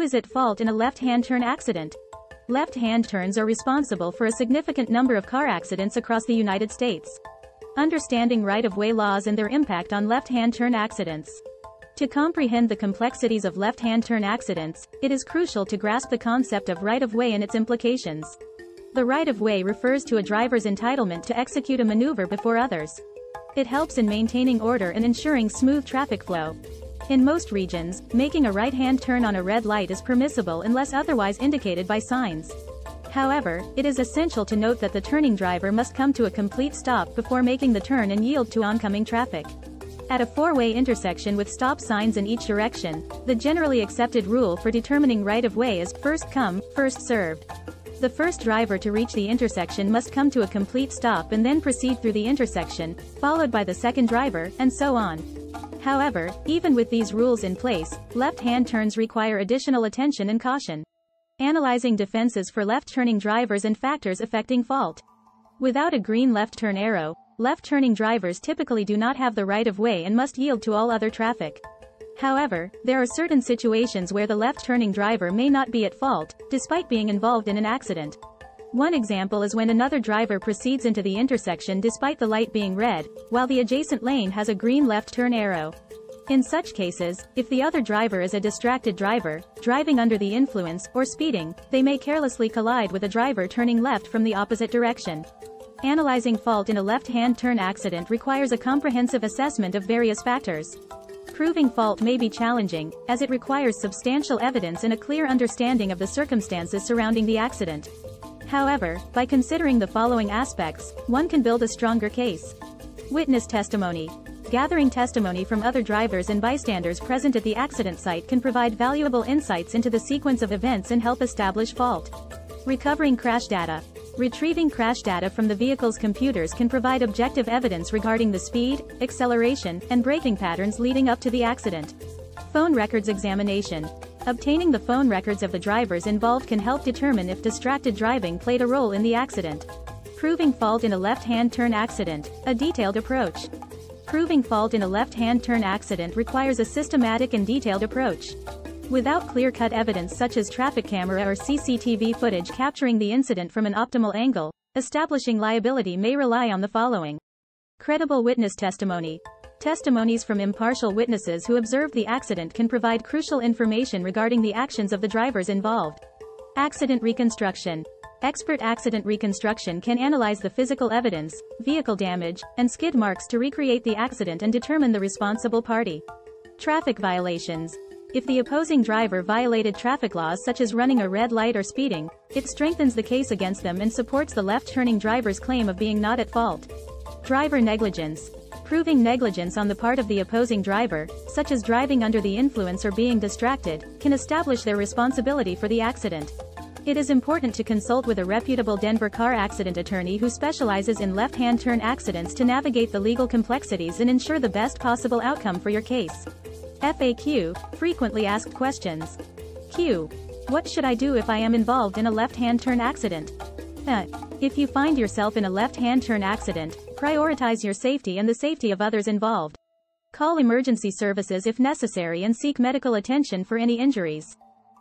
is at fault in a left-hand turn accident? Left-hand turns are responsible for a significant number of car accidents across the United States. Understanding right-of-way laws and their impact on left-hand turn accidents. To comprehend the complexities of left-hand turn accidents, it is crucial to grasp the concept of right-of-way and its implications. The right-of-way refers to a driver's entitlement to execute a maneuver before others. It helps in maintaining order and ensuring smooth traffic flow. In most regions, making a right-hand turn on a red light is permissible unless otherwise indicated by signs. However, it is essential to note that the turning driver must come to a complete stop before making the turn and yield to oncoming traffic. At a four-way intersection with stop signs in each direction, the generally accepted rule for determining right-of-way is first come, first served. The first driver to reach the intersection must come to a complete stop and then proceed through the intersection, followed by the second driver, and so on. However, even with these rules in place, left-hand turns require additional attention and caution. Analyzing defenses for left-turning drivers and factors affecting fault. Without a green left turn arrow, left-turning drivers typically do not have the right-of-way and must yield to all other traffic. However, there are certain situations where the left-turning driver may not be at fault, despite being involved in an accident. One example is when another driver proceeds into the intersection despite the light being red, while the adjacent lane has a green left turn arrow. In such cases, if the other driver is a distracted driver, driving under the influence, or speeding, they may carelessly collide with a driver turning left from the opposite direction. Analyzing fault in a left-hand turn accident requires a comprehensive assessment of various factors. Proving fault may be challenging, as it requires substantial evidence and a clear understanding of the circumstances surrounding the accident. However, by considering the following aspects, one can build a stronger case. Witness testimony. Gathering testimony from other drivers and bystanders present at the accident site can provide valuable insights into the sequence of events and help establish fault. Recovering crash data. Retrieving crash data from the vehicle's computers can provide objective evidence regarding the speed, acceleration, and braking patterns leading up to the accident. Phone records examination. Obtaining the phone records of the drivers involved can help determine if distracted driving played a role in the accident. Proving fault in a left-hand turn accident, a detailed approach. Proving fault in a left-hand turn accident requires a systematic and detailed approach. Without clear-cut evidence such as traffic camera or CCTV footage capturing the incident from an optimal angle, establishing liability may rely on the following. Credible witness testimony. Testimonies from impartial witnesses who observed the accident can provide crucial information regarding the actions of the drivers involved. Accident reconstruction. Expert accident reconstruction can analyze the physical evidence, vehicle damage, and skid marks to recreate the accident and determine the responsible party. Traffic violations. If the opposing driver violated traffic laws such as running a red light or speeding, it strengthens the case against them and supports the left-turning driver's claim of being not at fault. Driver negligence. Proving negligence on the part of the opposing driver, such as driving under the influence or being distracted, can establish their responsibility for the accident. It is important to consult with a reputable Denver car accident attorney who specializes in left-hand turn accidents to navigate the legal complexities and ensure the best possible outcome for your case. FAQ, frequently asked questions. Q. What should I do if I am involved in a left-hand turn accident? If you find yourself in a left-hand turn accident, prioritize your safety and the safety of others involved. Call emergency services if necessary and seek medical attention for any injuries.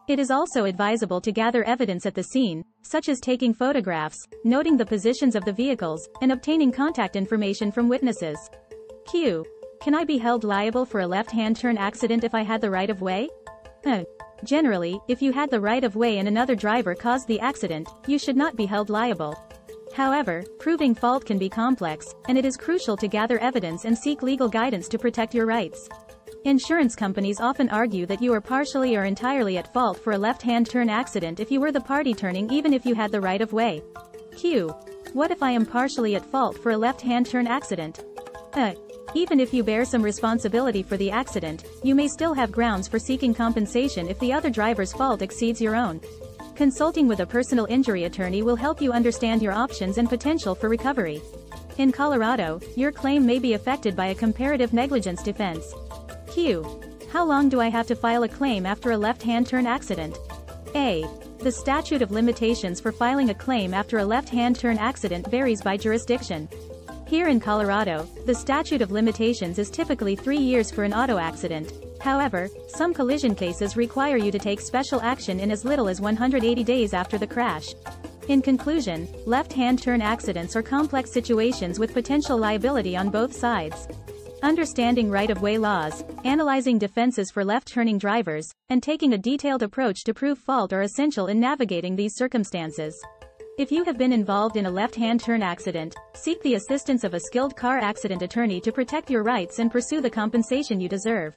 It is also advisable to gather evidence at the scene, such as taking photographs, noting the positions of the vehicles, and obtaining contact information from witnesses. Q. Can I be held liable for a left-hand turn accident if I had the right-of-way? Generally, if you had the right-of-way and another driver caused the accident, you should not be held liable. However, proving fault can be complex, and it is crucial to gather evidence and seek legal guidance to protect your rights. Insurance companies often argue that you are partially or entirely at fault for a left-hand turn accident if you were the party turning even if you had the right-of-way. Q. What if I am partially at fault for a left-hand turn accident? Even if you bear some responsibility for the accident, you may still have grounds for seeking compensation if the other driver's fault exceeds your own. Consulting with a personal injury attorney will help you understand your options and potential for recovery. In Colorado, your claim may be affected by a comparative negligence defense. Q. How long do I have to file a claim after a left-hand turn accident? A. The statute of limitations for filing a claim after a left-hand turn accident varies by jurisdiction. Here in Colorado, the statute of limitations is typically 3 years for an auto accident, However, some collision cases require you to take special action in as little as 180 days after the crash. In conclusion, left-hand turn accidents are complex situations with potential liability on both sides. Understanding right-of-way laws, analyzing defenses for left-turning drivers, and taking a detailed approach to prove fault are essential in navigating these circumstances. If you have been involved in a left-hand turn accident, seek the assistance of a skilled car accident attorney to protect your rights and pursue the compensation you deserve.